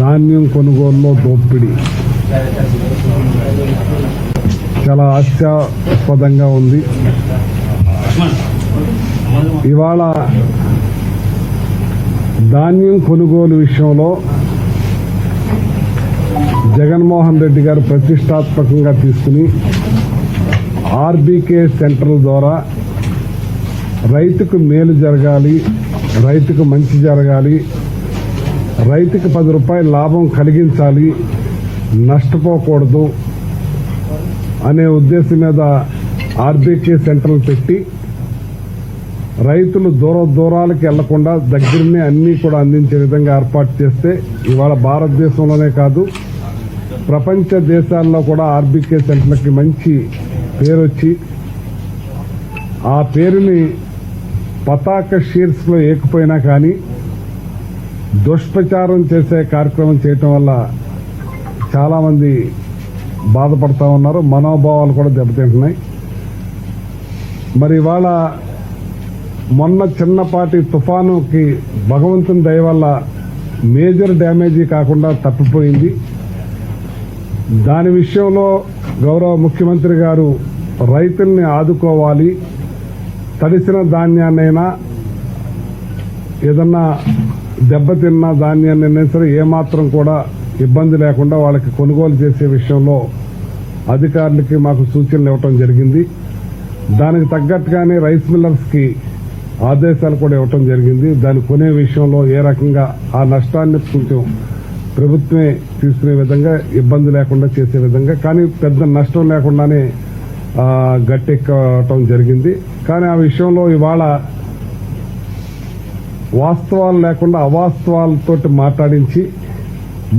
ధాన్యం కొనుగోలులో దోపిడీ చాలా హాస్యాస్పదంగా ఉంది. ఇవాళ ధాన్యం కొనుగోలు విషయంలో జగన్మోహన్ రెడ్డి గారు ప్రతిష్టాత్మకంగా తీసుకుని ఆర్బీకే సెంటర్ల ద్వారా రైతుకు మేలు జరగాలి, రైతుకు మంచి జరగాలి, రైతుకు 10 రూపాయల లాభం కలిగించాలి, నష్టపోకూడదు అనే ఉద్దేశం మీద ఆర్బీకే సెంటర్లు పెట్టి రైతులు దూరాలకు వెళ్లకుండా దగ్గరనే అన్నీ కూడా అందించే విధంగా ఏర్పాటు చేస్తే ఇవాళ భారతదేశంలోనే కాదు ప్రపంచ దేశాల్లో కూడా ఆర్బీకే సెంటర్లకి మంచి పేరు వచ్చి ఆ పేరుని పతాక శీర్షికలో ఏకపోయినా కానీ దుష్ప్రచారం చేసే కార్యక్రమం చేయటం వల్ల చాలా మంది బాధపడతా ఉన్నారు, మనోభావాలు కూడా దెబ్బతింటున్నాయి. మరి ఇవాళ మొన్న చిన్నపాటి తుఫానుకి భగవంతుని దయ వల్ల మేజర్ డ్యామేజీ కాకుండా తప్పిపోయింది. దాని విషయంలో గౌరవ ముఖ్యమంత్రి గారు రైతుల్ని ఆదుకోవాలి, తడిసిన ధాన్యాన్నైనా ఏదన్నా దెబ్బతిన్న ధాన్యాన్నైనా సరే ఏమాత్రం కూడా ఇబ్బంది లేకుండా వాళ్ళకి కొనుగోలు చేసే విషయంలో అధికారులకి మాకు సూచనలు ఇవ్వటం జరిగింది. దానికి తగ్గట్టుగానే రైస్ మిల్లర్స్కి ఆదేశాలు కూడా ఇవ్వటం జరిగింది. దాన్ని కొనే విషయంలో ఏ రకంగా ఆ నష్టాన్ని కొంచెం ప్రభుత్వమే తీసుకునే విధంగా ఇబ్బంది లేకుండా చేసే విధంగా, కానీ పెద్ద నష్టం లేకుండానే గట్టెక్కటం జరిగింది. కానీ ఆ విషయంలో ఇవాళ వాస్తవాలు లేకుండా అవాస్తవాలతోటి మాట్లాడించి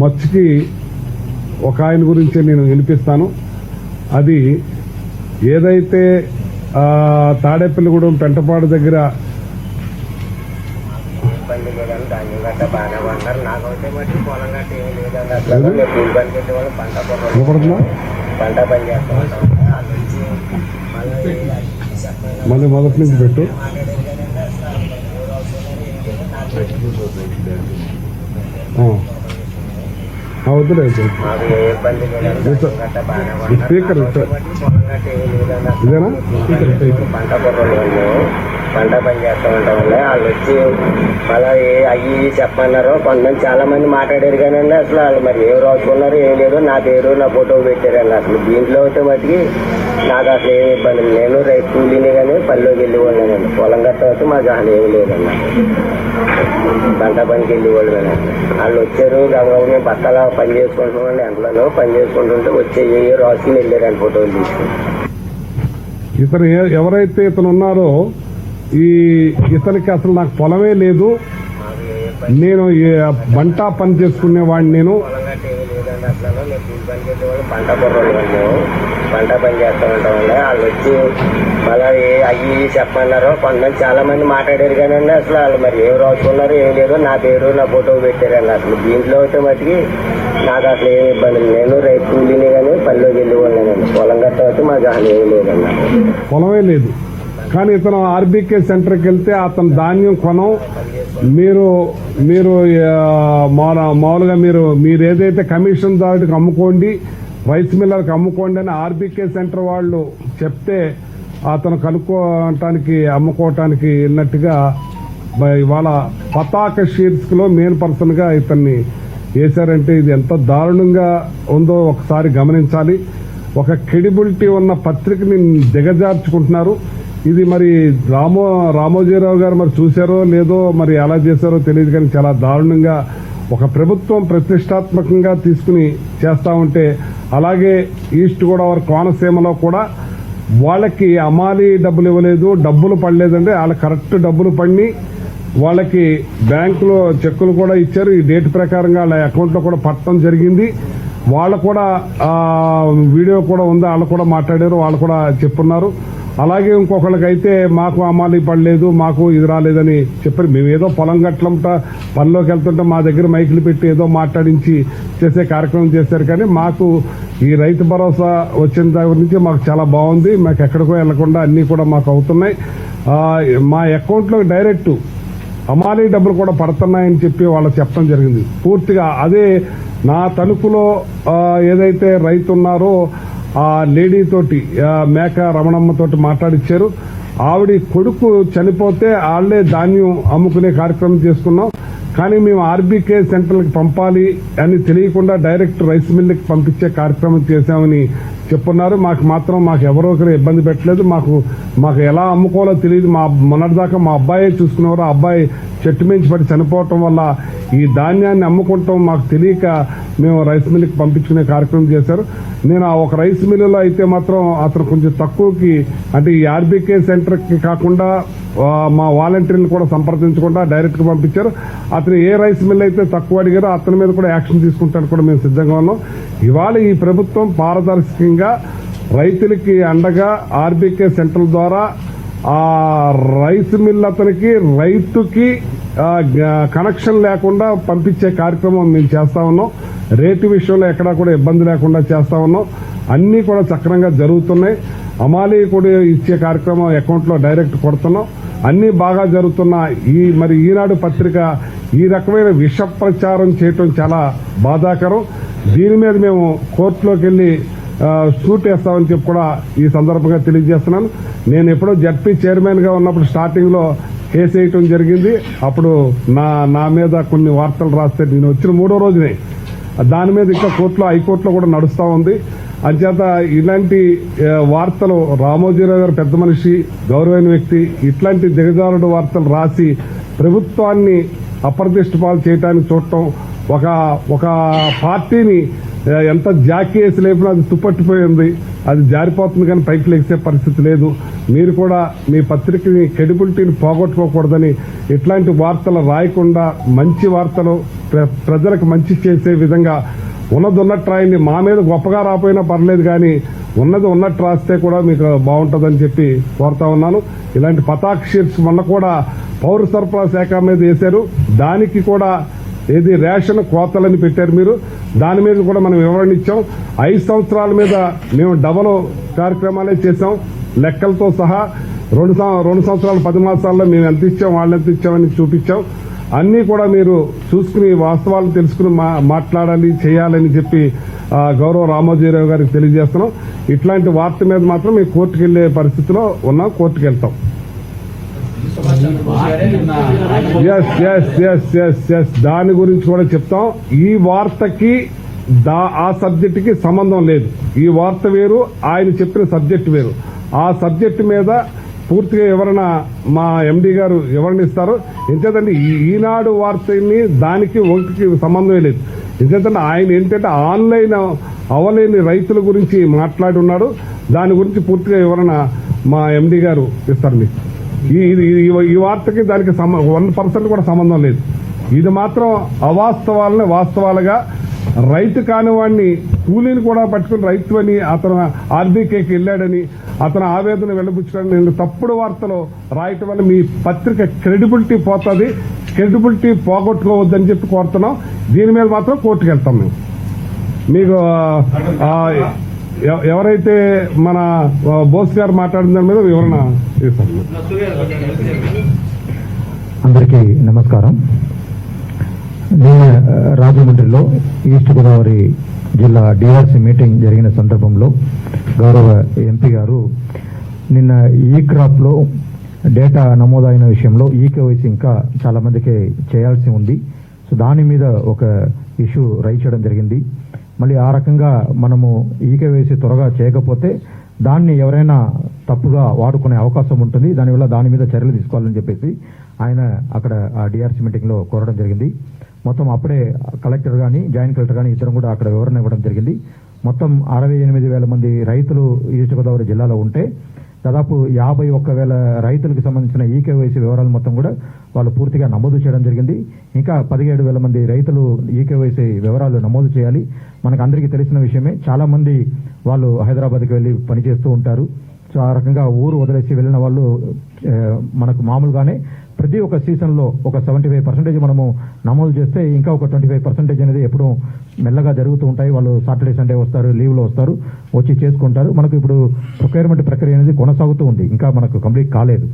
మచ్చుకి ఒక ఆయన గురించే నేను వినిపిస్తాను. అది ఏదైతే తాడేపల్లిగూడెం పెంటపాడు దగ్గర మళ్ళీ మొదటి నుంచి పెట్టు. వద్దులే స్పీకర్ ఇదేనా పంట పని చేస్తూ ఉంటాం వల్ల వాళ్ళు వచ్చి మళ్ళీ అయ్యి చెప్పన్నారు. కొంతమంది చాలా మంది మాట్లాడారు కానీ అసలు వాళ్ళు మరి ఏం రాసుకున్నారు ఏం లేదు, నా పేరు నా ఫోటో పెట్టారండి. అసలు దీంట్లో అయితే మటుకి నాకు అసలు ఏమి ఇబ్బంది, నేను రైతు కూలీని కానీ పనిలోకి వెళ్ళిపోయానండి. పొలం గట్ట అయితే మాకు అసలు ఏమి లేదన్న, పంట పనికి వెళ్ళేవాళ్ళు కానీ వాళ్ళు వచ్చారు. గబగబా మేము బట్టలా పని చేసుకుంటున్నామండి, ఎంతలో పని చేసుకుంటుంటే వచ్చే ఏ రాసుకుని వెళ్ళారండి ఫోటోలు తీసుకుని. ఇతను ఎవరైతే ఇతను ఉన్నారో ఇతనికి అసలు నాకు పొలమే లేదు, నేను బంటా పని చేసుకునేవాడిని, నేను పంట పొర్రలు మేము పంట పని చేస్తూ ఉంటాం వల్ల వాళ్ళు వచ్చి మళ్ళీ అయ్యి చెప్పన్నారు. కొంతమంది చాలా మంది మాట్లాడారు కానీ అసలు వాళ్ళు మరి ఏం రాసుకున్నారు ఏం లేదు, నా పేరు నా ఫోటో పెట్టారండి. అసలు దీంట్లో అయితే మటుకి నాకు అసలు ఏమి ఇబ్బంది, నేను రైతు కూలీని కానీ పనిలోకి వెళ్ళిపోయానండి. పొలం గట్ట అయితే మాకు అసలు ఏమి లేదన్న, పొలమే లేదు. కానీ ఇతను ఆర్బీకే సెంటర్కి వెళ్తే అతను ధాన్యం కొనం, మీరు మామూలుగా మీరు ఏదైతే కమిషన్ దాటికి అమ్ముకోండి, రైస్ మిల్లర్కి అమ్ముకోండి అని ఆర్బీకే సెంటర్ వాళ్ళు చెప్తే అతను కనుక్కోవటానికి అమ్ముకోవటానికి వెళ్ళినట్టుగా ఇవాళ పతాక శీర్షికలో మెయిన్ పర్సన్ గా ఇతన్ని వేశారంటే ఇది ఎంత దారుణంగా ఉందో ఒకసారి గమనించాలి. ఒక క్రెడిబిలిటీ ఉన్న పత్రికని దిగజార్చుకుంటున్నారు. ఇది మరి రామోజీరావు గారు మరి చూశారో లేదో మరి ఎలా చేశారో తెలియదు, కానీ చాలా దారుణంగా ఒక ప్రభుత్వం ప్రతిష్టాత్మకంగా తీసుకుని చేస్తా ఉంటే, అలాగే ఈస్ట్ గోదావరి కోనసీమలో కూడా వాళ్ళకి అమాలి డబ్బులు ఇవ్వలేదు, డబ్బులు పడలేదంటే వాళ్ళ కరెక్ట్ డబ్బులు పడి వాళ్ళకి బ్యాంకులో చెక్కులు కూడా ఇచ్చారు. ఈ డేట్ ప్రకారంగా వాళ్ళ అకౌంట్ లో కూడా పట్టడం జరిగింది. వాళ్ళు కూడా వీడియో కూడా ఉంది, వాళ్ళు కూడా మాట్లాడారు, వాళ్ళు కూడా చెప్పున్నారు. అలాగే ఇంకొకళ్ళకైతే మాకు అమ్మాలి పడలేదు, మాకు ఇది రాలేదని చెప్పారు. మేము ఏదో పొలం గట్లంట పనిలోకి వెళ్తుంటే మా దగ్గర మైకులు పెట్టి ఏదో మాట్లాడించి చేసే కార్యక్రమం చేశారు. కానీ మాకు ఈ రైతు భరోసా వచ్చిన దగ్గర నుంచి మాకు చాలా బాగుంది, మాకు ఎక్కడికో వెళ్లకుండా అన్ని కూడా మాకు అవుతున్నాయి. మా అకౌంట్ లో డైరెక్ట్ హమాలీ డబ్బులు కూడా పడుతున్నాయని చెప్పి వాళ్ళు చెప్పడం జరిగింది. పూర్తిగా అదే నా తణుకులో ఏదైతే రైతు ఉన్నారో ఆ లేడీ తోటి మేక రమణమ్మ తోటి మాట్లాడిచ్చారు. ఆవిడ కొడుకు చనిపోతే వాళ్లే ధాన్యం అమ్ముకునే కార్యక్రమం చేసుకున్నాం. కానీ మేము ఆర్బీకే సెంటర్లకు పంపాలి అని తెలియకుండా డైరెక్ట్ రైస్ మిల్లుకి పంపించే కార్యక్రమం చేశామని చెప్పున్నారు. మాకు ఎవరో ఒకరు ఇబ్బంది పెట్టలేదు. మాకు ఎలా అమ్ముకోవాలో తెలియదు. మొన్నటిదాకా మా అబ్బాయే చూసుకునేవారు. ఆ అబ్బాయి చెట్టు మించి పడి చనిపోవటం వల్ల ఈ ధాన్యాన్ని అమ్ముకుంటాం మాకు తెలియక మేము రైస్ మిల్లుకి పంపించుకునే కార్యక్రమం చేశారు. నేను ఆ ఒక రైస్ మిల్లులో అయితే మాత్రం అతను కొంచెం తక్కువకి, అంటే ఈ ఆర్బీకే సెంటర్కి కాకుండా మా వాలంటీర్లు కూడా సంప్రదించకుండా డైరెక్ట్ గా పంపించారు. అతను ఏ రైస్ మిల్ అయితే తక్కువ అడిగారో అతని మీద కూడా యాక్షన్ తీసుకుంటానికి కూడా మేము సిద్ధంగా ఉన్నాం. ఇవాళ ఈ ప్రభుత్వం పారదర్శకంగా రైతులకి అండగా ఆర్బీకే సెంటర్ ద్వారా ఆ రైస్ మిల్ అతనికి రైతుకి కనెక్షన్ లేకుండా పంపించే కార్యక్రమం మేము చేస్తా ఉన్నాం. రేటు విషయంలో ఎక్కడా కూడా ఇబ్బంది లేకుండా చేస్తా ఉన్నాం. అన్ని కూడా సక్రమంగా జరుగుతున్నాయి. హమాలీ కూడా ఇచ్చే కార్యక్రమం అకౌంట్ లో డైరెక్ట్ కొడుతున్నాం. అన్ని బాగా జరుగుతున్నా మరి ఈనాడు పత్రిక ఈ రకమైన విష ప్రచారం చేయటం చాలా బాధాకరం. దీని మీద మేము కోర్టులోకి వెళ్లి షూట్ వేస్తామని చెప్పి కూడా ఈ సందర్భంగా తెలియజేస్తున్నాను. నేను ఎప్పుడో జడ్పీ చైర్మన్ గా ఉన్నప్పుడు స్టార్టింగ్ లో కేసు వేయటం జరిగింది. అప్పుడు నా మీద కొన్ని వార్తలు రాస్తే నేను వచ్చిన 3వ రోజునే దాని మీద ఇంకా హైకోర్టులో కూడా నడుస్తా ఉంది. అంచేత ఇలాంటి వార్తలు రామోజీరావు గారు పెద్ద మనిషి, గౌరవైన వ్యక్తి, ఇట్లాంటి దిగజారుడు వార్తలు రాసి ప్రభుత్వాన్ని అప్రతిష్ట పాలు చేయడానికి చూడటం, ఒక పార్టీని ఎంత జాకీ వేసి లేపినా అది తుప్పట్టిపోయింది, అది జారిపోతుంది కానీ పైకి లేచే పరిస్థితి లేదు. మీరు కూడా మీ పత్రికని క్రెడిబిలిటీని పోగొట్టుకోకూడదని ఇట్లాంటి వార్తలు రాయకుండా మంచి వార్తలు ప్రజలకు మంచి చేసే విధంగా ఉన్నట్టు రాయండి. మా మీద గొప్పగా రాపోయినా పర్లేదు కానీ ఉన్నట్టు రాస్తే కూడా మీకు బాగుంటుందని చెప్పి కోరుతా ఉన్నాను. ఇలాంటి పతాక్ షీట్స్ మొన్న కూడా పౌర సరఫరా శాఖ మీద వేశారు. దానికి కూడా ఏది రేషన్ కోతలని పెట్టారు మీరు. దాని మీద కూడా మనం వివరణ ఇచ్చాం. 5 సంవత్సరాల మీద మేము డబల్ కార్యక్రమాలే చేశాం లెక్కలతో సహా. 2 సంవత్సరాలు 10 మాసాల్లో మేము ఎంత ఇచ్చాం వాళ్ళు ఎంత ఇచ్చామని చూపించాం. అన్ని కూడా మీరు చూసుకుని వాస్తవాలు తెలుసుకుని మాట్లాడాలి చేయాలని చెప్పి గౌరవ రామోజీరావు గారికి తెలియజేస్తున్నాం. ఇట్లాంటి వార్త మీద మాత్రం మేము కోర్టుకు వెళ్లే పరిస్థితిలో ఉన్నాం. కోర్టుకు వెళ్తాం. ఎస్ దాని గురించి కూడా చెప్తాం. ఈ వార్తకి ఆ సబ్జెక్ట్ కి సంబంధం లేదు. ఈ వార్త వేరు, ఆయన చెప్పిన సబ్జెక్ట్ వేరు. ఆ సబ్జెక్ట్ మీద పూర్తిగా ఎవరైనా మా ఎండీ గారు ఎవరిని ఇస్తారు. ఎంచేతంటే ఈనాడు వార్తని దానికి ఒకటికి సంబంధమే లేదు. ఎందుకంటే ఆయన ఏంటంటే ఆన్లైన్ అవలేని రైతుల గురించి మాట్లాడి ఉన్నాడు. దాని గురించి పూర్తిగా ఎవరైనా మా ఎండీ గారు ఇస్తారు మీకు. ఈ వార్తకి దానికి 1% కూడా సంబంధం లేదు. ఇది మాత్రం అవాస్తవాలని వాస్తవాలుగా రైతు కానివాడిని కూలీని కూడా పట్టుకుని రైతు అని అతను ఆర్బీకేకి వెళ్లాడని అతను ఆవేదన వెళ్లబుచ్చుకోవడం నేను తప్పుడు వార్తలు రాయటం వల్ల మీ పత్రిక క్రెడిబిలిటీ పోతుంది. క్రెడిబిలిటీ పోగొట్టుకోవద్దని చెప్పి కోరుతున్నాం. దీని మీద మాత్రం కోర్టుకు వెళ్తాం. మేము మీకు ఎవరైతే మన బోస్ గారు మాట్లాడిన దాని మీద వివరణ ఇస్తాం. అందరికీ నమస్కారం. నిన్న రాజమండ్రిలో ఈస్ట్ గోదావరి జిల్లా డిఆర్సీ మీటింగ్ జరిగిన సందర్భంలో గౌరవ ఎంపీ గారు నిన్న ఈ క్రాప్ లో డేటా నమోదైన విషయంలో ఈకేవైసీ ఇంకా చాలా మందికి చేయాల్సి ఉంది. సో దాని మీద ఒక ఇష్యూ రైజ్ చేయడం జరిగింది. మళ్ళీ ఆ రకంగా మనము ఈకేవైసీ త్వరగా చేయకపోతే దాన్ని ఎవరైనా తప్పుగా వాడుకునే అవకాశం ఉంటుంది. దానివల్ల దాని మీద చర్యలు తీసుకోవాలని చెప్పేసి ఆయన అక్కడ ఆ డిఆర్సీ మీటింగ్ లో కోరడం జరిగింది. మొత్తం అప్పుడే కలెక్టర్ గాని జాయింట్ కలెక్టర్ గాని ఇద్దరు కూడా అక్కడ వివరణ ఇవ్వడం జరిగింది. మొత్తం 68,000 మంది రైతులు ఈస్ట్ గోదావరి జిల్లాలో ఉంటే దాదాపు 51,000 రైతులకు సంబంధించిన ఈకేవైసీ వివరాలు మొత్తం కూడా వాళ్ళు పూర్తిగా నమోదు చేయడం జరిగింది. ఇంకా 17,000 మంది రైతులు ఈకేవైసీ వివరాలు నమోదు చేయాలి. మనకు అందరికీ తెలిసిన విషయమే, చాలా మంది వాళ్ళు హైదరాబాద్కి వెళ్లి పనిచేస్తూ ఉంటారు. సో ఆ రకంగా ఊరు వదిలేసి వెళ్లిన వాళ్ళు మనకు మామూలుగానే ప్రతి ఒక్క సీజన్ లో ఒక 75% మనము నమోదు చేస్తే ఇంకా ఒక 25% అనేది ఎప్పుడూ మెల్లగా జరుగుతూ ఉంటాయి. వాళ్ళు సాటర్డే సండే వస్తారు, లీవ్ లో వస్తారు, వచ్చి చేసుకుంటారు. మనకు ఇప్పుడు ప్రొక్యూర్మెంట్ ప్రక్రియ అనేది కొనసాగుతూ ఉంది, ఇంకా మనకు కంప్లీట్ కాలేదు.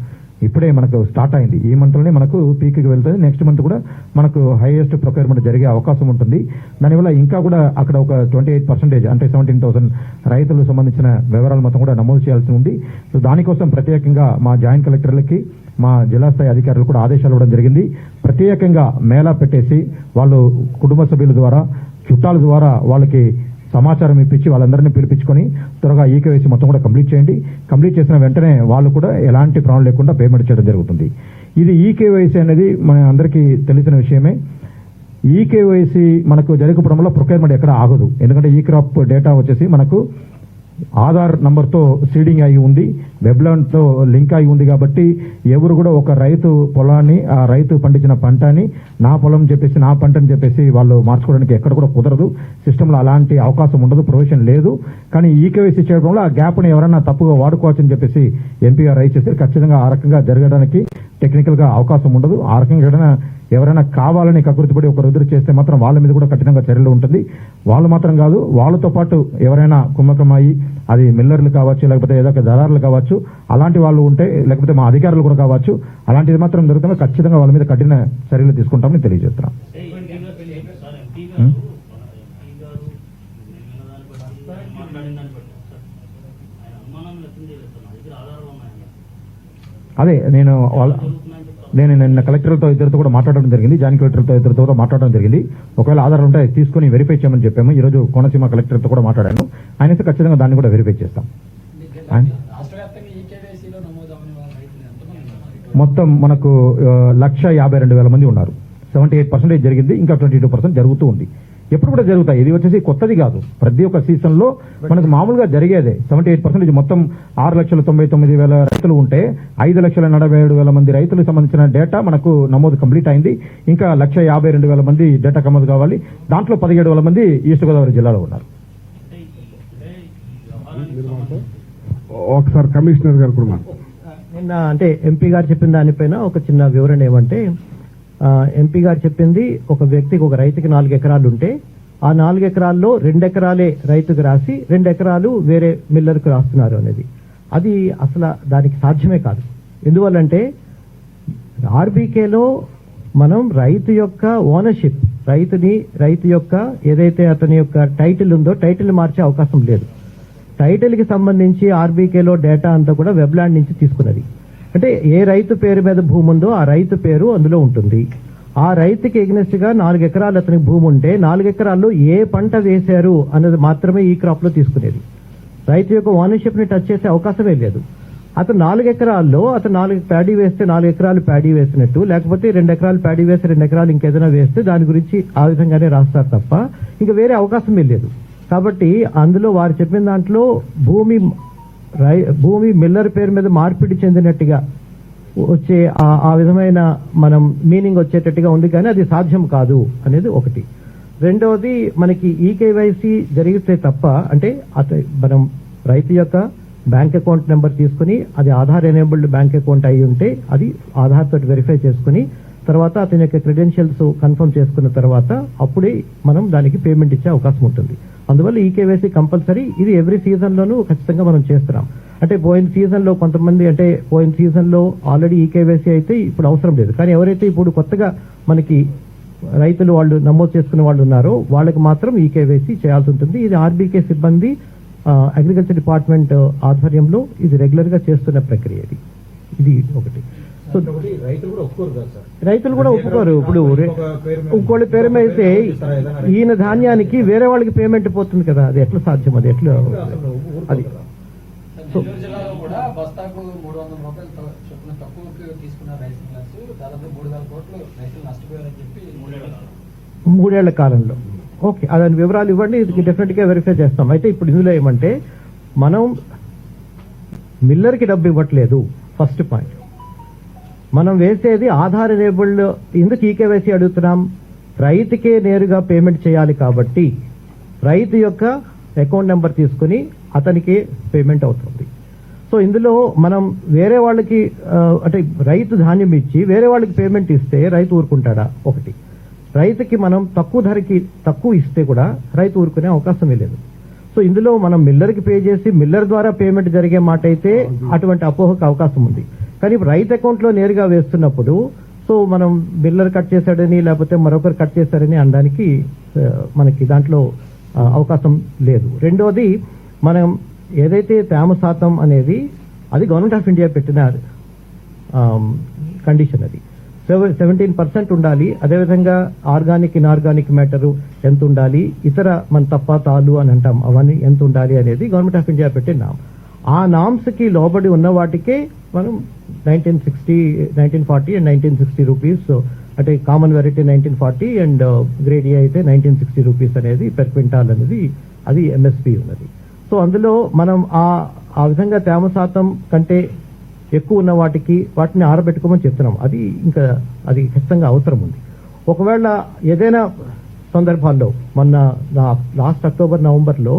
ఇప్పుడే మనకు స్టార్ట్ అయింది. ఈ మంత్లోనే మనకు పీక్కి వెళ్తుంది. నెక్స్ట్ మంత్ కూడా మనకు హైయెస్ట్ ప్రొక్యూర్మెంట్ జరిగే అవకాశం ఉంటుంది. దానివల్ల ఇంకా కూడా అక్కడ ఒక 28% అంటే 17,000 రైతులకు సంబంధించిన వివరాలు మొత్తం కూడా నమోదు చేయాల్సి ఉంది. సో దానికోసం ప్రత్యేకంగా మా జాయింట్ కలెక్టర్లకి మా జిల్లా స్థాయి అధికారులు కూడా ఆదేశాలు ఇవ్వడం జరిగింది. ప్రత్యేకంగా మేళా పెట్టేసి వాళ్ళు కుటుంబ సభ్యుల ద్వారా చుట్టాల ద్వారా వాళ్ళకి సమాచారం ఇప్పించి వాళ్ళందరినీ పిలిపించుకొని త్వరగా ఈకేవైసీ మొత్తం కూడా కంప్లీట్ చేయండి. కంప్లీట్ చేసిన వెంటనే వాళ్ళు కూడా ఎలాంటి ప్రాబ్లం లేకుండా పేమెంట్ చేయడం జరుగుతుంది. ఇది ఈకేవైసీ అనేది మన అందరికీ తెలిసిన విషయమే. ఈకేవైసీ మనకు జరగకపోవడం వల్ల ప్రొక్యూర్మెంట్ ఎక్కడ ఆగదు. ఎందుకంటే ఈ క్రాప్ డేటా వచ్చేసి మనకు ఆధార్ నంబర్తో సీడింగ్ అయి ఉంది, వెబ్లాండ్తో లింక్ అయి ఉంది. కాబట్టి ఎవరు కూడా ఒక రైతు పొలాన్ని ఆ రైతు పండించిన పంటని నా పొలం చెప్పేసి నా పంటని చెప్పేసి వాళ్ళు మార్చుకోవడానికి ఎక్కడ కూడా కుదరదు. సిస్టంలో అలాంటి అవకాశం ఉండదు, ప్రొవిజన్ లేదు. కానీ ఈకేవైసీ చేయడం వల్ల ఆ గ్యాప్ని ఎవరైనా తప్పుగా వాడుకోవచ్చని చెప్పేసి ఎంపీఆర్ రైట్ చేస్తే ఖచ్చితంగా ఆ రకంగా జరగడానికి టెక్నికల్ గా అవకాశం ఉండదు. ఆ రకంగా ఎవరైనా కావాలని కకృతిపడి ఒక రుద్రు చేస్తే మాత్రం వాళ్ళ మీద కూడా కఠినంగా చర్యలు ఉంటుంది. వాళ్ళు మాత్రం కాదు, వాళ్ళతో పాటు ఎవరైనా కుమ్మకమయ్యి అది మిల్లర్లు కావచ్చు, లేకపోతే ఏదో ఒక దళారులు కావచ్చు, అలాంటి వాళ్ళు ఉంటే, లేకపోతే మా అధికారులు కూడా కావచ్చు, అలాంటిది మాత్రం జరుగుతుందో ఖచ్చితంగా వాళ్ళ మీద కఠిన చర్యలు తీసుకుంటామని తెలియజేస్తున్నాం. అదే నేను నిన్న కలెక్టర్లతో ఇద్దరితో కూడా మాట్లాడడం జరిగింది, జాయింట్ కలెక్టర్తో ఇద్దరితో కూడా మాట్లాడడం జరిగింది. ఒకవేళ ఆధార్ ఉంటే తీసుకుని వెరిఫై చేయమని చెప్పాము. ఈ రోజు కోనసీమ కలెక్టర్తో కూడా మాట్లాడాను. ఆయన అయితే ఖచ్చితంగా దాన్ని కూడా వెరిఫై చేస్తాం. మొత్తం మనకు 152,000 మంది ఉన్నారు. 78% జరిగింది, ఇంకా 22% జరుగుతూ ఉంది. ఎప్పుడు కూడా జరుగుతాయి. ఇది వచ్చేసి కొత్తది కాదు. ప్రతి ఒక్క సీజన్ లో మనకు మామూలుగా జరిగేదే. 78% మొత్తం 6,99,000 రైతులు ఉంటే 5,47,000 మంది రైతులకు సంబంధించిన డేటా మనకు నమోదు కంప్లీట్ అయింది. ఇంకా 152,000 మంది డేటా నమోదు కావాలి. దాంట్లో 17,000 మంది ఈస్ట్ గోదావరి జిల్లాలో ఉన్నారు. ఒకసారి కమిషనర్ గారు కూడా నిన్న అంటే ఎంపీ గారు చెప్పిన దానిపైన ఒక చిన్న వివరణ ఏమంటే, ఎంపీ గారు చెప్పింది ఒక వ్యక్తికి, ఒక రైతుకి 4 ఎకరాలు ఉంటే ఆ 4 ఎకరాల్లో 2 ఎకరాలే రైతుకు రాసి 2 ఎకరాలు వేరే మిల్లర్కు రాస్తున్నారు అనేది. అది అసలు దానికి సాధ్యమే కాదు. ఎందువల్లంటే ఆర్బీకేలో మనం రైతు యొక్క ఓనర్షిప్, రైతు యొక్క ఏదైతే అతని యొక్క టైటిల్ ఉందో టైటిల్ మార్చే అవకాశం లేదు. టైటిల్ కి సంబంధించి ఆర్బీకేలో డేటా అంతా కూడా వెబ్లాండ్ నుంచి తీసుకున్నది. అంటే ఏ రైతు పేరు మీద భూమి ఉందో ఆ రైతు పేరు అందులో ఉంటుంది. ఆ రైతుకి ఎగ్నెస్ట్ గా 4 ఎకరాలు అతనికి భూమి ఉంటే 4 ఎకరాల్లో ఏ పంట వేశారు అనేది మాత్రమే ఈ క్రాప్ లో తీసుకునేది. రైతు యొక్క ఓనర్షిప్ ని టచ్ చేసే అవకాశమే లేదు. అతను 4 ఎకరాల్లో అతను 4 ప్యాడీ వేస్తే 4 ఎకరాలు ప్యాడీ వేసినట్టు, లేకపోతే 2 ఎకరాలు ప్యాడీ వేసి 2 ఎకరాలు ఇంకేదైనా వేస్తే దాని గురించి ఆ విధంగానే రాస్తారు తప్ప ఇంకా వేరే అవకాశమే లేదు. కాబట్టి అందులో వారు చెప్పిన దాంట్లో భూమి మిల్లర్ పేరు మీద మార్పిడి చెందినట్టుగా వచ్చే ఆ విధమైన మనం మీనింగ్ వచ్చేటట్టుగా ఉంది, కానీ అది సాధ్యం కాదు అనేది ఒకటి. రెండవది, మనకి ఈకేవైసీ జరిగితే తప్ప, అంటే మనం రైతు యొక్క బ్యాంక్ అకౌంట్ నెంబర్ తీసుకుని అది ఆధార్ ఎనేబుల్డ్ బ్యాంక్ అకౌంట్ అయి ఉంటే అది ఆధార్ తోటి వెరిఫై చేసుకుని తర్వాత అతని యొక్క క్రెడెన్షియల్స్ కన్ఫర్మ్ చేసుకున్న తర్వాత అప్పుడే మనం దానికి పేమెంట్ ఇచ్చే అవకాశం ఉంటుంది. అందువల్ల ఈకేవైసీ కంపల్సరీ. ఇది ఎవ్రీ సీజన్ లోనూ ఖచ్చితంగా మనం చేస్తున్నాం. అంటే పోయిన సీజన్ లో కొంతమంది, అంటే పోయిన సీజన్ లో ఆల్రెడీ ఈకేవైసీ అయితే ఇప్పుడు అవసరం లేదు. కానీ ఎవరైతే ఇప్పుడు కొత్తగా మనకి రైతులు వాళ్ళు నమోదు చేసుకునే వాళ్ళు ఉన్నారో వాళ్ళకి మాత్రం ఈకేవైసీ చేయాల్సి ఉంటుంది. ఇది ఆర్బీకే సిబ్బంది అగ్రికల్చర్ డిపార్ట్మెంట్ ఆధ్వర్యంలో ఇది రెగ్యులర్ గా చేస్తున్న ప్రక్రియ. ఇది ఒకటి. సో రైతులు కూడా ఒప్పుకోరు. ఇప్పుడు ఇంకోళ్ళ పేరు మీద అయితే ఈయన ధాన్యానికి వేరే వాళ్ళకి పేమెంట్ పోతుంది కదా, అది ఎట్లా సాధ్యం? అది ఎట్లా? అది జిల్లాలో కూడా బస్తాకు 300 రూపాయలు చొప్పున తక్కువకి తీసుకున్న రైస్ మిల్లర్స్ దాదాపు 3,000 కోట్లు రైతులు నష్టపోయారని చెప్పి 3 ఏళ్ల కాలంలో. ఓకే, అదని వివరాలు ఇవ్వండి, ఇది డెఫినెట్ గా వెరిఫై చేస్తాం. అయితే ఇప్పుడు ఇందులో ఏమంటే మనం మిల్లర్ కి డబ్బు ఇవ్వట్లేదు. ఫస్ట్ పాయింట్, మనం వేసేది ఆధార్ ఎనేబుల్డ్. ఎందుకు ఈకేవైసీ అడుగుతున్నాం? రైతుకే నేరుగా పేమెంట్ చేయాలి కాబట్టి రైతు యొక్క అకౌంట్ నెంబర్ తీసుకుని అతనికి పేమెంట్ అవుతుంది. సో ఇందులో మనం వేరే వాళ్ళకి అంటే రైతు ధాన్యం ఇచ్చి వేరే వాళ్ళకి పేమెంట్ ఇస్తే రైతు ఊరుకుంటాడా? ఒకటి. రైతుకి మనం తక్కువ ధరకి తక్కువ ఇస్తే కూడా రైతు ఊరుకునే అవకాశమే లేదు. సో ఇందులో మనం మిల్లర్కి పే చేసి మిల్లర్ ద్వారా పేమెంట్ జరిగే మాట అయితే అటువంటి అపోహకు అవకాశం ఉంది. కానీ ఇప్పుడు రైతు అకౌంట్లో నేరుగా వేస్తున్నప్పుడు సో మనం బిల్లర్ కట్ చేశాడని లేకపోతే మరొకరు కట్ చేశారని అనడానికి మనకి దాంట్లో అవకాశం లేదు. రెండోది, మనం ఏదైతే తేమ శాతం అనేది అది గవర్నమెంట్ ఆఫ్ ఇండియా పెట్టిన కండిషన్, అది 17% ఉండాలి. అదేవిధంగా ఆర్గానిక్ ఇన్ఆర్గానిక్ మ్యాటరు ఎంత ఉండాలి, ఇతర మన తప్ప తాలు అని అంటాం అవన్నీ ఎంత ఉండాలి అనేది గవర్నమెంట్ ఆఫ్ ఇండియా పెట్టిన నామ్. ఆ నామ్స్ కి లోబడి ఉన్న వాటికే మనం 1940 అండ్ 1960 రూపీస్, అంటే common variety 1940 and grade A అయితే 1960 రూపీస్ అనేది పెర్ క్వింటాల్ అనేది అది ఎంఎస్పి ఉన్నది. సో అందులో మనం ఆ విధంగా తేమ శాతం కంటే ఎక్కువ ఉన్న వాటిని ఆరబెట్టుకోమని చెప్తున్నాం. అది ఖచ్చితంగా అవసరం ఉంది. ఒకవేళ ఏదైనా సందర్భాల్లో మొన్న లాస్ట్ అక్టోబర్ నవంబర్లో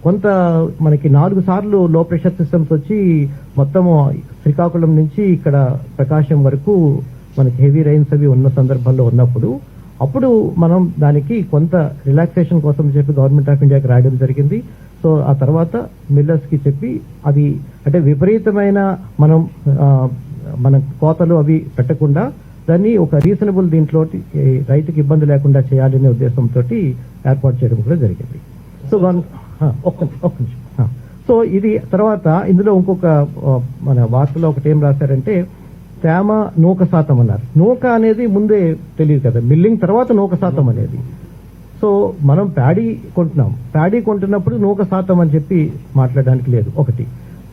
కొంత మనకి 4 సార్లు లో ప్రెషర్ సిస్టమ్స్ వచ్చి మొత్తము శ్రీకాకుళం నుంచి ఇక్కడ ప్రకాశం వరకు మనకి హెవీ రైన్స్ అవి ఉన్న సందర్భంలో ఉన్నప్పుడు అప్పుడు మనం దానికి కొంత రిలాక్సేషన్ కోసం చెప్పి గవర్నమెంట్ ఆఫ్ ఇండియాకి రాయడం జరిగింది. సో ఆ తర్వాత మిల్లర్స్ కి చెప్పి అది అంటే విపరీతమైన మన కోతలు అవి పెట్టకుండా దాన్ని ఒక రీజనబుల్ దీంట్లో రైతుకి ఇబ్బంది లేకుండా చేయాలనే ఉద్దేశంతో ఏర్పాటు చేయడం కూడా జరిగింది. సో ఒక్క నిమిషం. సో ఇది తర్వాత ఇందులో ఇంకొక మన వార్తలో ఒకటి ఏం రాశారంటే తేమ నూక శాతం అన్నారు. నూక అనేది ముందే తెలియదు కదా, మిల్లింగ్ తర్వాత నూక శాతం అనేది. సో మనం ప్యాడీ కొంటున్నప్పుడు నూక శాతం అని చెప్పి మాట్లాడడానికి లేదు. ఒకటి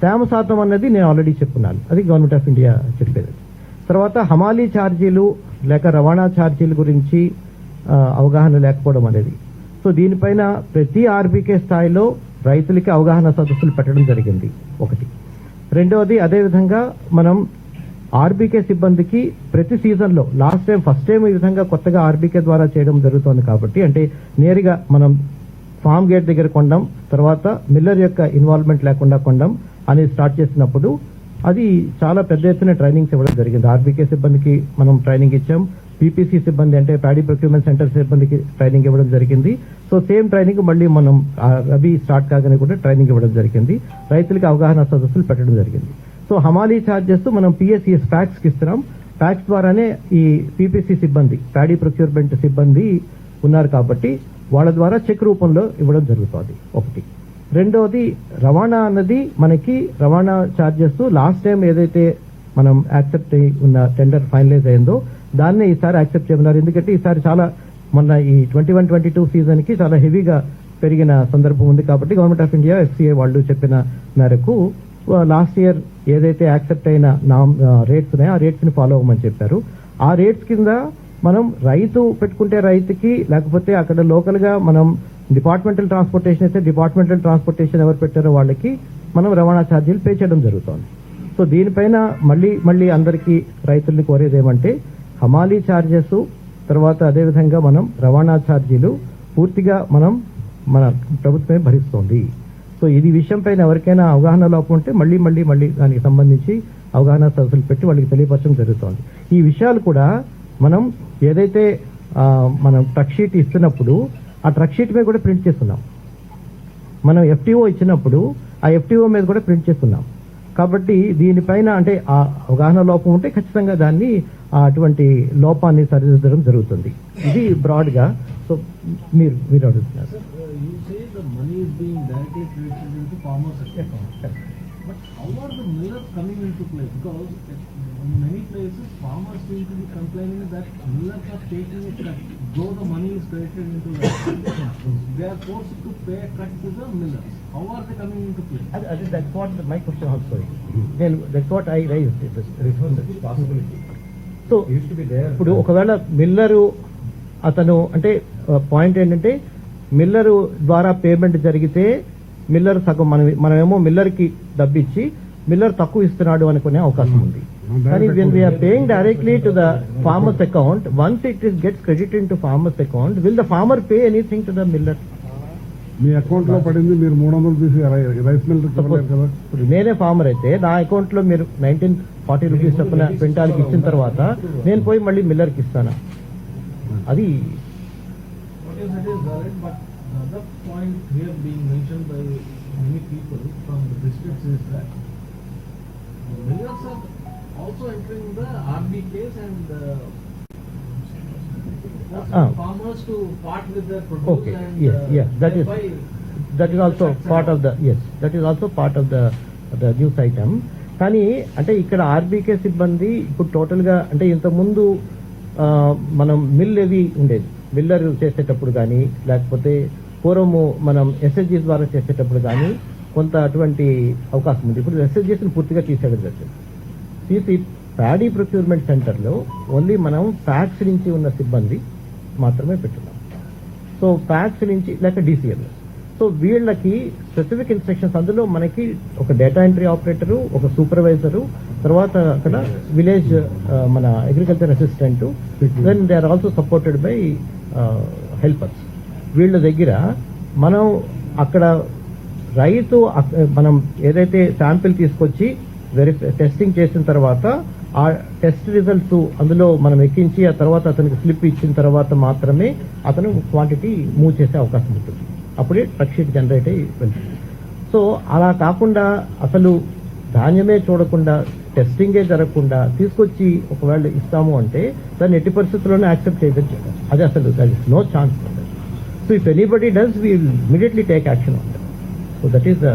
తేమ శాతం అన్నది నేను ఆల్రెడీ చెప్పున్నాను, అది గవర్నమెంట్ ఆఫ్ ఇండియా చెప్పేది. తర్వాత హమాలీ ఛార్జీలు లేక రవాణా ఛార్జీల గురించి అవగాహన లేకపోవడం అనేది. సో దీనిపైన ప్రతి ఆర్బీకే స్థాయిలో రైతులకి అవగాహన సదస్సులు పెట్టడం జరిగింది ఒకటి. రెండవది, అదేవిధంగా మనం ఆర్బీకే సిబ్బందికి ప్రతి సీజన్లో ఫస్ట్ టైం ఈ విధంగా కొత్తగా ఆర్బీకే ద్వారా చేయడం జరుగుతోంది కాబట్టి, అంటే నేరుగా మనం ఫామ్ గేట్ దగ్గర కొండం తర్వాత మిల్లర్ యొక్క ఇన్వాల్వ్మెంట్ లేకుండా కొండం అనేది స్టార్ట్ చేసినప్పుడు అది చాలా పెద్ద ఎత్తున ట్రైనింగ్స్ ఇవ్వడం జరిగింది. ఆర్బీకే సిబ్బందికి మనం ట్రైనింగ్ ఇచ్చాం, పీపీసీ సిబ్బంది అంటే ప్యాడీ ప్రొక్యూర్మెంట్ సెంటర్ సిబ్బందికి ట్రైనింగ్ ఇవ్వడం జరిగింది. సో సేమ్ ట్రైనింగ్ మళ్ళీ మనం అవి స్టార్ట్ కాగానే కూడా ట్రైనింగ్ ఇవ్వడం జరిగింది. రైతులకి అవగాహన సదస్సులు పెట్టడం జరిగింది. సో హమాలీ ఛార్జెస్ మనం పిఎస్సిఎస్ ప్యాక్స్ కి ఇస్తున్నాం. ప్యాక్స్ ద్వారానే ఈ పీపీసీ సిబ్బంది ప్యాడీ ప్రొక్యూర్మెంట్ సిబ్బంది ఉన్నారు కాబట్టి వాళ్ళ ద్వారా చెక్ రూపంలో ఇవ్వడం జరుగుతుంది ఒకటి. రెండవది, రవాణా అన్నది మనకి రవాణా ఛార్జెస్ లాస్ట్ టైం ఏదైతే మనం యాక్సెప్ట్ ఉన్న టెండర్ ఫైనలైజ్ అయిందో దాన్నే ఈసారి యాక్సెప్ట్ చేయమన్నారు. ఎందుకంటే ఈసారి చాలా మొన్న ఈ 21-22 సీజన్ కి చాలా హెవీగా పెరిగిన సందర్భం ఉంది కాబట్టి గవర్నమెంట్ ఆఫ్ ఇండియా ఎఫ్సిఐ వాళ్ళు చెప్పిన మేరకు లాస్ట్ ఇయర్ ఏదైతే యాక్సెప్ట్ అయిన రేట్స్ ఉన్నాయో ఆ రేట్స్ ని ఫాలో అవ్వమని చెప్పారు. ఆ రేట్స్ కింద మనం రైతు పెట్టుకుంటే రైతుకి, లేకపోతే అక్కడ లోకల్ గా మనం డిపార్ట్మెంటల్ ట్రాన్స్పోర్టేషన్ అయితే డిపార్ట్మెంటల్ ట్రాన్స్పోర్టేషన్ ఎవరు పెట్టారో వాళ్ళకి మనం రవాణా ఛార్జీలు పే చేయడం జరుగుతోంది. సో దీనిపైన మళ్ళీ అందరికీ రైతుల్ని కోరేది ఏమంటే హమాలీ ఛార్జెస్ తర్వాత అదేవిధంగా మనం రవాణా ఛార్జీలు పూర్తిగా మన ప్రభుత్వమే భరిస్తోంది. సో ఇది విషయం పైన ఎవరికైనా అవగాహన లోపం ఉంటే మళ్ళీ దానికి సంబంధించి అవగాహన సదస్సులు పెట్టి వాళ్ళకి తెలియపరచడం జరుగుతోంది. ఈ విషయాలు కూడా మనం ఏదైతే మనం ట్రక్ షీట్ ఇస్తున్నప్పుడు ఆ ట్రక్ షీట్ మీద కూడా ప్రింట్ చేస్తున్నాం. మనం ఎఫ్టీఓ ఇచ్చినప్పుడు ఆ ఎఫ్టీఓ మీద కూడా ప్రింట్ చేస్తున్నాం. కాబట్టి దీనిపైన అంటే ఆ అవగాహన లోపం ఉంటే ఖచ్చితంగా దాన్ని అటువంటి లోపాన్ని సరిదిద్దడం జరుగుతుంది. ఇది బ్రాడ్ గా. సో మీరు అడుగుతున్నారు. You say the money is being directly credited into farmers' account. But how are the millers coming into play? Because in many places farmers seem to be complaining that millers are taking a cut, though the money is credited into the account. They are forced to pay a cut to the millers. How are they coming into play? That's what my question also is. Then that's what I raised. This possibility. So ఇప్పుడు ఒకవేళ మిల్లరు అతను అంటే point ఏంటంటే మిల్లరు ద్వారా payment జరిగితే Miller సగం మనమేమో Miller కి డబ్బిచ్చి మిల్లర్ తక్కువ ఇస్తున్నాడు అనుకునే అవకాశం ఉంది. కానీ when we are paying directly to the farmer's account, once it gets credited into farmer's account, will the farmer pay anything to the miller? Me account లో పడింది మీరు 300 తీసి రైస్ మిల్ కదా. ఇప్పుడు నేనే ఫార్మర్ అయితే నా అకౌంట్ లో మీరు 1940 రూపీస్ చొప్పున క్వింటాల్కి ఇచ్చిన తర్వాత నేను పోయి మళ్ళీ మిల్లర్ కి ఇస్తాను. అది That is valid, but the other point here being mentioned by many people from the districts is that millers are also entering the RBKs and farmers to part with their produce Okay, and yeah, that is thereby also part of the that is also part of the news item. కానీ అంటే ఇక్కడ RBK సిబ్బంది ఇప్పుడు total గా అంటే ఇంతకుముందు మనం mill ఏవి ఉండేది, మిల్లర్ చేసేటప్పుడు కానీ లేకపోతే పూర్వము మనం ఎస్ఎస్జీ ద్వారా చేసేటప్పుడు కానీ కొంత అటువంటి అవకాశం ఉంది. ఇప్పుడు ఎస్ఎస్జీని పూర్తిగా తీసేయడం జరిగింది. తీసి ప్యాడీ ప్రొక్యూర్మెంట్ సెంటర్లో ఓన్లీ మనం ప్యాక్స్ నుంచి ఉన్న సిబ్బంది మాత్రమే పెట్టున్నాం. సో ప్యాక్స్ నుంచి లేక డీసీఎల్, సో వీళ్ళకి స్పెసిఫిక్ ఇన్స్ట్రక్షన్స్, అందులో మనకి ఒక డేటా ఎంట్రీ ఆపరేటరు, ఒక సూపర్వైజరు, తర్వాత అక్కడ విలేజ్ మన agriculture assistant, then they are also supported by helpers. వీళ్ళ దగ్గర మనం అక్కడ రైతు మనం ఏదైతే శాంపిల్ తీసుకొచ్చి టెస్టింగ్ చేసిన తర్వాత ఆ టెస్ట్ రిజల్ట్స్ అందులో మనం ఎక్కించి ఆ తర్వాత అతనికి స్లిప్ ఇచ్చిన తర్వాత మాత్రమే అతను క్వాంటిటీ మూవ్ చేసే అవకాశం ఉంటుంది. అప్పుడే ట్రక్ షీట్ జనరేట్ అయ్యి వెళ్తుంది. సో అలా కాకుండా అసలు ధాన్యమే చూడకుండా టెస్టింగే జరగకుండా తీసుకొచ్చి ఒకవేళ ఇస్తాము అంటే దాన్ని ఎట్టి పరిస్థితుల్లోనే యాక్సెప్ట్ చేయదని చెప్పారు. అది అసలు that is no chance. So if anybody does we will immediately take action on that. So that is the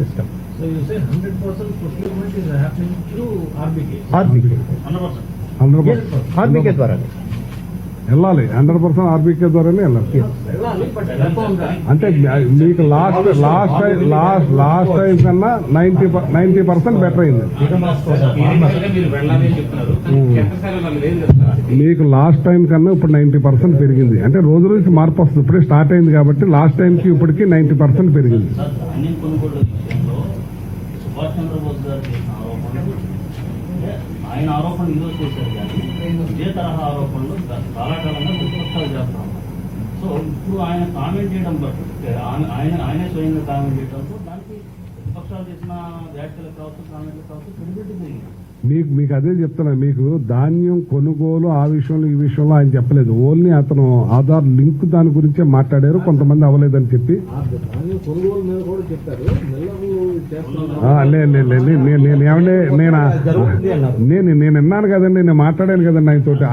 system. So you say 100% procurement is happening through RBK. RBK 100% ద్వారానే వెళ్ళాలి, 100% ఆర్బీకే ద్వారానే వెళ్ళాలి. వెళ్ళాలి, but వెళ్ళకుండా అంటే మీకు last time కన్నా 90% better అయింది. మీకు లాస్ట్ టైం కన్నా ఇప్పుడు 90% పెరిగింది. అంటే రోజు రోజుకి మార్పు వస్తుంది. ఇప్పుడే స్టార్ట్ అయింది కాబట్టి లాస్ట్ టైంకి ఇప్పటికి 90% పెరిగింది. ధాన్యం కొనుగోలు విషయంలో సుభాష్ చంద్రబోస్ గారు చేసిన ఆరోపణలు ఆయన ఆరోపణలు ఈరోజు చేశారు, కానీ ఇదే తరహా ఆరోపణలు చాలా కాలంగా ప్రతిపక్షాలు చేస్తా ఉన్నారు. సో ఇప్పుడు ఆయన కామెంట్ చేయడం బట్టి ఆయనే స్వయంగా కామెంట్ చేయడంతో దానికి ప్రతిపక్షాలు చేసిన వ్యాఖ్యలు కావచ్చు, కామెంట్లు కావచ్చు, క్రెడిబిలిటీ పెరిగింది. మీకు అదే చెప్తున్నా, మీకు ధాన్యం కొనుగోలు ఆ విషయంలో ఈ విషయంలో ఆయన చెప్పలేదు. ఓన్లీ అతను ఆధార్ లింక్ దాని గురించే మాట్లాడారు. కొంతమంది అవ్వలేదని చెప్పి ధాన్యం కొనుగోలు మీద కూడా చెప్పారు. మిల్లర్లు చేస్తున్నారు. నేను విన్నాను కదండి, నేను మాట్లాడాను కదండి ఆయనతోటి.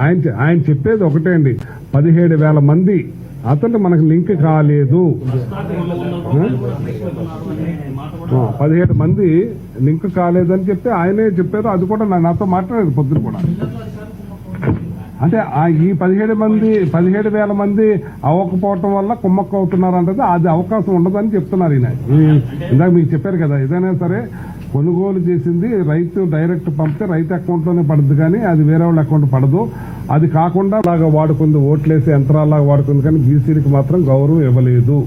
ఆయన చెప్పేది ఒకటే అండి, 17,000 మంది అతను మనకు లింక్ కాలేదు, 17 మంది లింక్ కాలేదని చెప్తే ఆయనే చెప్పారు. అది కూడా నాతో మాట్లాడేది పొద్దున కూడా. అంటే ఈ 17,000 మంది అవ్వకపోవటం వల్ల కుమ్మక్క అవుతున్నారు అంటే అది అవకాశం ఉండదని చెప్తున్నారు ఈయన. ఇందాక మీకు చెప్పారు కదా, ఏదైనా సరే కొనుగోలు చేసింది రైతు డైరెక్ట్ పంపితే రైతు అకౌంట్లోనే పడుతుంది, కానీ అది వేరే వాళ్ళ అకౌంట్ పడదు. అది కాకుండా లాగా వాడుకుంది, ఓట్లేసే యంత్రాల్లాగా వాడుకుంది, కానీ బీసీలకు మాత్రం గౌరవం ఇవ్వలేదు.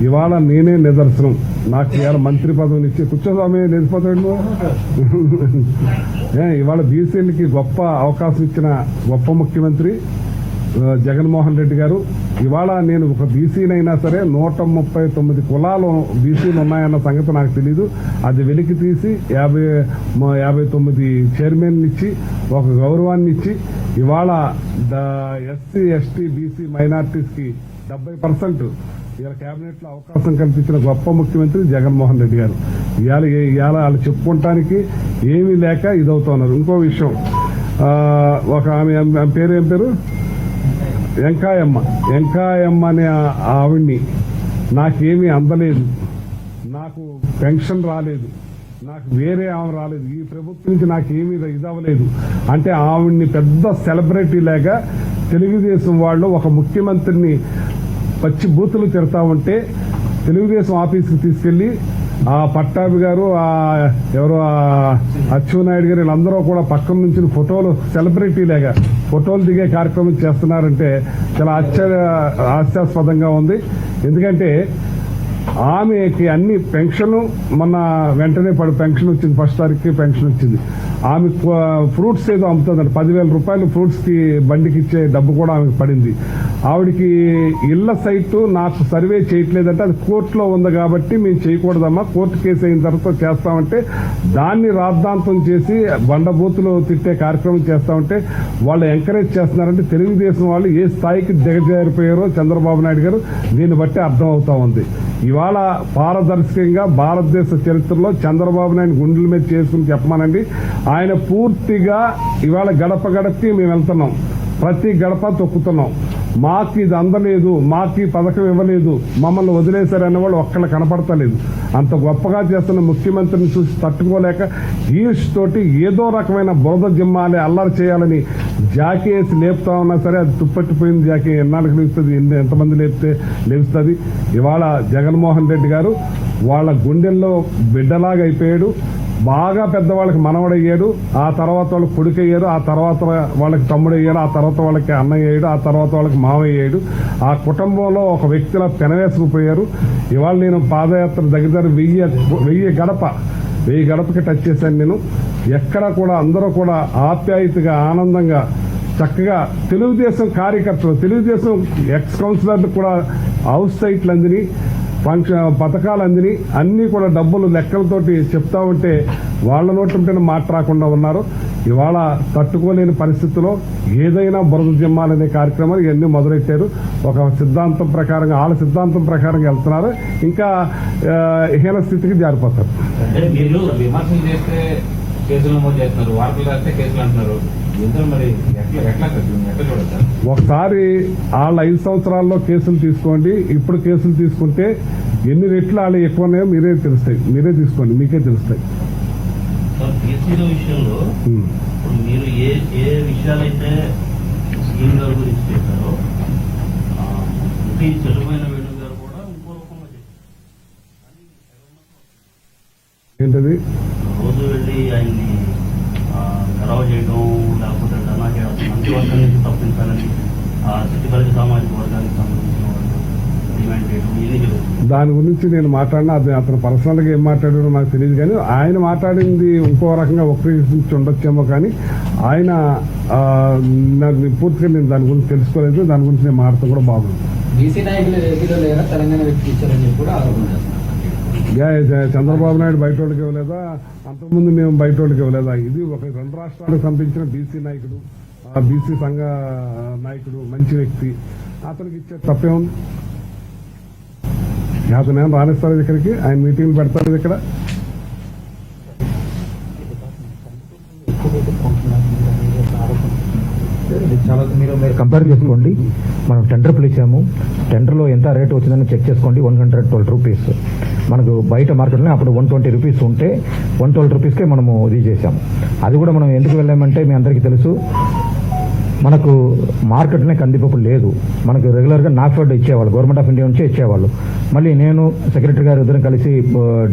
ఇవాళ నేనే నిదర్శనం. నాకు ఇవాళ మంత్రి పదవిని ఇచ్చి కూర్చోదామే లేచిపోతాడు. ఇవాళ బీసీలకి గొప్ప అవకాశం ఇచ్చిన గొప్ప ముఖ్యమంత్రి జగన్మోహన్ రెడ్డి గారు. ఇవాళ నేను ఒక బీసీనైనా సరే 139 కులాలు బీసీలు ఉన్నాయన్న సంగతి నాకు తెలీదు. అది వెలికి తీసి 59 చైర్మన్ ఇచ్చి ఒక గౌరవాన్ని ఇచ్చి ఇవాళ ఎస్సీ ఎస్టీ బీసీ మైనార్టీస్ కి 70% ఇవాళ కేబినెట్ లో అవకాశం కల్పించిన గొప్ప ముఖ్యమంత్రి జగన్మోహన్ రెడ్డి గారు. ఇవాళ వాళ్ళు చెప్పుకోవటానికి ఏమీ లేక ఇదవుతున్నారు. ఇంకో విషయం, ఒక ఆమె పేరు ఏం పేరు, వెంకాయమ్మ అనే ఆవిడ్ని నాకేమీ అందలేదు, నాకు పెన్షన్ రాలేదు, నాకు వేరే ఆమె రాలేదు, ఈ ప్రభుత్వం నుంచి నాకేమీ ఇదవ్వలేదు అంటే ఆవిడ్ని పెద్ద సెలబ్రిటీ లాగా తెలుగుదేశం వాళ్ళు ఒక ముఖ్యమంత్రిని పచ్చి బూతులు తిడతా ఉంటే తెలుగుదేశం ఆఫీస్కి తీసుకెళ్లి ఆ పట్టాభి గారు, ఎవరో అచ్చెన్నాయుడు గారు, వీళ్ళందరూ కూడా పక్కన నుంచి ఫోటోలు సెలబ్రిటీ లాగా ఫోటోలు దిగే కార్యక్రమం చేస్తున్నారంటే చాలా హాస్యాస్పదంగా ఉంది. ఎందుకంటే ఆమెకి అన్ని పెన్షన్ మొన్న వెంటనే పెన్షన్ వచ్చింది, 1st తారీఖుకి పెన్షన్ వచ్చింది. ఆమె ఫ్రూట్స్ ఏదో అమ్ముతుందంట, 10,000 రూపాయలు ఫ్రూట్స్ కి బండికి ఇచ్చే డబ్బు కూడా ఆమెకు పడింది. ఆవిడికి ఇళ్ల సైటు నాకు సర్వే చేయట్లేదంటే అది కోర్టులో ఉంది కాబట్టి మేము చేయకూడదమ్మా, కోర్టు కేసు అయిన తర్వాత చేస్తామంటే దాన్ని రాద్ధాంతం చేసి బండబూతులు తిట్టే కార్యక్రమం చేస్తామంటే వాళ్ళు ఎంకరేజ్ చేస్తున్నారంటే తెలుగుదేశం వాళ్ళు ఏ స్థాయికి దిగజారిపోయారో చంద్రబాబు నాయుడు గారు దీన్ని బట్టి అర్థం అవుతా ఉంది. ఇవాళ పారదర్శకంగా భారతదేశ చరిత్రలో చంద్రబాబు నాయుడు గుండెల మీద చేసుకుని చెప్పమానండి. ఆయన పూర్తిగా ఇవాళ గడప గడపకి మేము వెళ్తున్నాం, ప్రతి గడప తొక్కుతున్నాం. మాకు ఇది అందలేదు, మాకు ఈ పథకం ఇవ్వలేదు, మమ్మల్ని వదిలేశారనే వాళ్ళు ఒక్కళ్ళు కనపడతలేదు. అంత గొప్పగా చేస్తున్న ముఖ్యమంత్రిని చూసి తట్టుకోలేక ఈర్ష్ తోటి ఏదో రకమైన బురద జిమ్మాలి, అల్లరి చేయాలని జాకీ వేసి లేపుతా ఉన్నా సరే అది తుప్పట్టిపోయింది. జాకీ ఎన్నాళ్ళకి లేస్తుంది, ఎంతమంది లేపితే లేస్తుంది. ఇవాళ జగన్మోహన్ రెడ్డి గారు వాళ్ళ గుండెల్లో బిడ్డలాగా అయిపోయాడు. బాగా పెద్దవాళ్ళకి మనవడయ్యాడు, ఆ తర్వాత వాళ్ళకి కొడుకయ్యాడు, ఆ తర్వాత వాళ్ళకి తమ్ముడయ్యాడు, ఆ తర్వాత వాళ్ళకి అన్నయ్య అయ్యాడు, ఆ తర్వాత వాళ్ళకి మావయ్యాడు. ఆ కుటుంబంలో ఒక వ్యక్తిలా పెనవేసుకుపోయారు. ఇవాళ నేను పాదయాత్ర దగ్గర 1000 గడపకి టచ్ చేశాను. నేను ఎక్కడ కూడా అందరూ కూడా ఆప్యాయతగా ఆనందంగా చక్కగా తెలుగుదేశం కార్యకర్తలు, తెలుగుదేశం ఎక్స్ కౌన్సిలర్లు కూడా హౌస్ సైట్లు అందిని, పథకాలు అందిని, అన్ని కూడా డబ్బులు లెక్కలతోటి చెప్తా ఉంటే వాళ్ళ నోటి మాట రాకుండా ఉన్నారు. ఇవాళ తట్టుకోలేని పరిస్థితిలో ఏదైనా బురద జిమ్మాలనే కార్యక్రమాలు ఇవన్నీ మొదలెట్టారు. ఒక సిద్ధాంతం ప్రకారంగా, వాళ్ళ సిద్ధాంతం ప్రకారంగా వెళ్తున్నారు. ఇంకా హీన స్థితికి జారిపోతారు. అంటే మీరు విమర్శలు చేస్తే కేసులు నమోదు చేస్తున్నారు, వార్తలు రాస్తే కేసులు అంటున్నారు. మరి ఎట్లా చూడొచ్చు? ఒకసారి వాళ్ళ 5 సంవత్సరాల్లో కేసులు తీసుకోండి, ఇప్పుడు కేసులు తీసుకుంటే ఎన్ని రెట్లు వాళ్ళు ఎక్కువ ఉన్నాయో మీరే తీసుకోండి, మీకే తెలుస్తాయి. కేసీల విషయంలో ఇప్పుడు మీరు ఏ విషయాలైతే స్కీమ్ గారి గురించి చెప్పారో చెల్లిపోయిన వేణు గారు కూడా ఇంకో రూపంలో చెప్పారు. ఏంటది? రోజు వెళ్ళి ఆయన్ని గొడవ చేయడం, లేకపోతే ధర్నా చేయడం, మంచి వర్గం నుంచి తప్పించాలని సిద్ధిపల్లి సామాజిక వర్గానికి సంబంధించిన వాళ్ళు డిమాండ్ చేయడం, ఇది జరుగుతుంది. దాని గురించి నేను మాట్లాడినా అతను పర్సనల్గా ఏం మాట్లాడాడో నాకు తెలియదు, కానీ ఆయన మాట్లాడింది ఇంకో రకంగా ఉపయోగించి ఉండొచ్చేమో, కానీ ఆయన పూర్తిగా నేను దాని గురించి తెలుసుకోలేదు. దాని గురించి నేను మాట్లాడటం కూడా బాగుంది. బీసీ నాయకులు ఏపీలో లేరా, తెలంగాణ వ్యక్తి ఇచ్చారని చెప్పి కూడా ఆరోపణ చేస్తున్నారు. చంద్రబాబు నాయుడు బయట వాళ్ళకి ఇవ్వలేదా, అంతకుముందు మేము బయట వాళ్ళకి ఇవ్వలేదా? ఇది ఒక 2 రాష్ట్రాలకు సంబంధించిన బీసీ నాయకుడు, బీసీ సంఘ నాయకుడు, మంచి వ్యక్తి, అతనికి ఇచ్చే తప్పే ఉంది. అతను ఏం రాణిస్తారు ఇక్కడికి, ఆయన మీటింగ్లు పెడతారు ఇక్కడ. చాలా మీరు కంపేర్ చేసుకోండి. మనం టెండర్ పిలిచాము, టెండర్లో ఎంత రేటు వచ్చిందని చెక్ చేసుకోండి. 112 రూపీస్. మనకు బయట మార్కెట్లో అప్పుడు 120 రూపీస్ ఉంటే 112 రూపీస్కే మనము ఇది చేసాము. అది కూడా మనం ఎందుకు వెళ్ళామంటే మీ అందరికీ తెలుసు, మనకు మార్కెట్నే కందిపప్పు లేదు. మనకు రెగ్యులర్గా నాఫెడ్ ఇచ్చేవాళ్ళు, గవర్నమెంట్ ఆఫ్ ఇండియా నుంచే ఇచ్చేవాళ్ళు. మళ్ళీ నేను సెక్రటరీ గారు ఇద్దరం కలిసి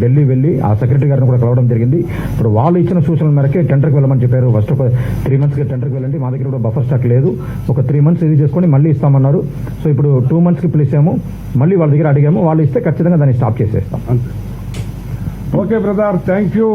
ఢిల్లీ వెళ్ళి ఆ సెక్రటరీ గారిని కూడా కలవడం జరిగింది. ఇప్పుడు వాళ్ళు ఇచ్చిన సూచనల మేరకే టెండర్కి వెళ్ళమని చెప్పారు. ఫస్ట్ ఒక 3 మంత్స్కి టెండర్కి వెళ్ళండి, మా దగ్గర కూడా బఫర్ స్టాక్ లేదు, ఒక 3 మంత్స్ ఇది చేసుకొని మళ్ళీ ఇస్తామన్నారు. సో ఇప్పుడు 2 మంత్స్కి పిలిచాము, మళ్ళీ వాళ్ళ దగ్గర అడిగాము, వాళ్ళు ఇస్తే ఖచ్చితంగా దాన్ని స్టాప్ చేసేస్తాం. Okay brother, thank you.